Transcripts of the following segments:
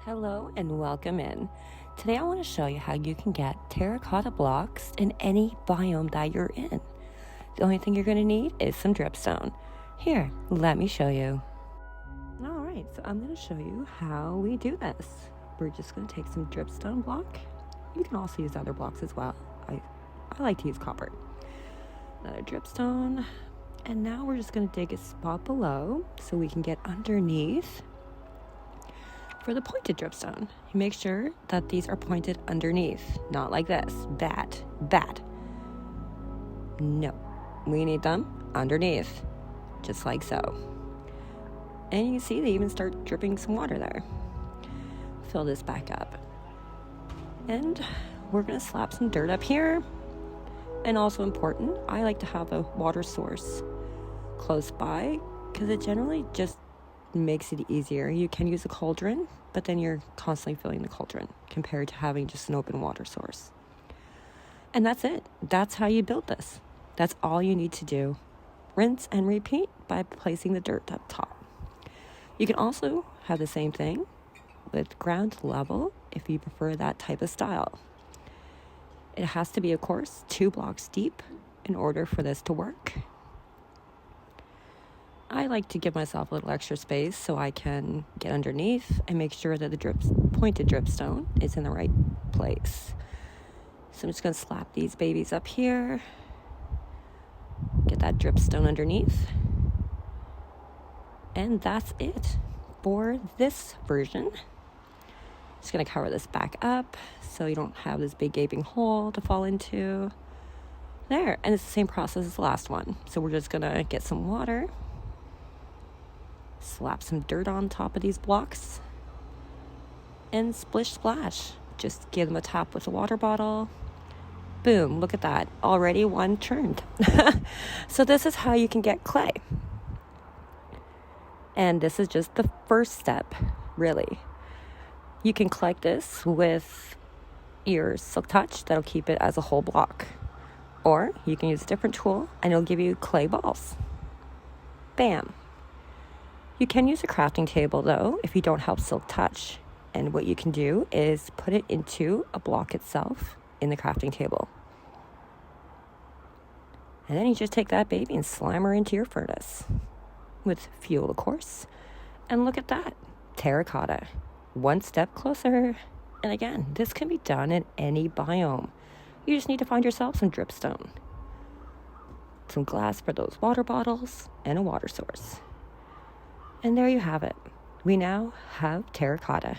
Hello and welcome in. Today I want to show you how you can get terracotta blocks in any biome that you're in. The only thing you're going to need is some dripstone. Here, let me show you. Alright, so I'm going to show you how we do this. We're just going to take some dripstone block. You can also use other blocks as well. I like to use copper. Another dripstone. And now we're just going to dig a spot below so we can get underneath. For the pointed dripstone, you make sure that these are pointed underneath, not like this. Bad. No, we need them underneath, just like so. And you can see they even start dripping some water there. Fill this back up. And we're gonna slap some dirt up here. And also important, I like to have a water source close by because it generally just makes it easier. You can use a cauldron, but then you're constantly filling the cauldron compared to having just an open water source. And that's it. That's how you build this. That's all you need to do. Rinse and repeat by placing the dirt up top. You can also have the same thing with ground level if you prefer that type of style. It has to be, of course, 2 blocks deep in order for this to work. I like to give myself a little extra space so I can get underneath and make sure that the pointed dripstone is in the right place. So I'm just going to slap these babies up here. Get that dripstone underneath. And that's it for this version. Just going to cover this back up so you don't have this big gaping hole to fall into. There. And it's the same process as the last one. So we're just going to get some water. Slap some dirt on top of these blocks and splish splash. Just give them a tap with a water bottle. Boom, look at that. Already one turned. So this is how you can get clay. And this is just the first step, really. You can collect this with your Silk Touch. That'll keep it as a whole block. Or you can use a different tool and it'll give you clay balls. Bam. You can use a crafting table, though, if you don't have Silk Touch. And what you can do is put it into a block itself in the crafting table. And then you just take that baby and slam her into your furnace. With fuel, of course. And look at that. Terracotta. One step closer. And again, this can be done in any biome. You just need to find yourself some dripstone. Some glass for those water bottles. And a water source. And there you have it. We now have terracotta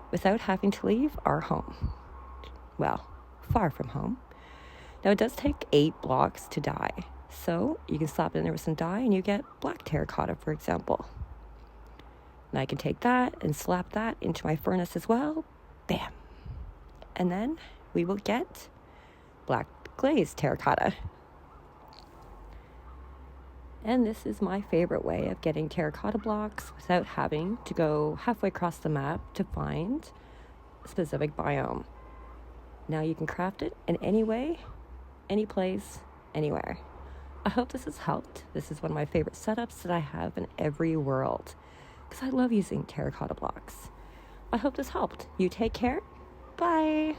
without having to leave our home. Well, far from home. Now it does take 8 blocks to dye. So you can slap it in there with some dye and you get black terracotta, for example. And I can take that and slap that into my furnace as well. Bam. And then we will get black glazed terracotta. And this is my favorite way of getting terracotta blocks without having to go halfway across the map to find a specific biome. Now you can craft it in any way, any place, anywhere. I hope this has helped. This is one of my favorite setups that I have in every world because I love using terracotta blocks. I hope this helped. You take care. Bye.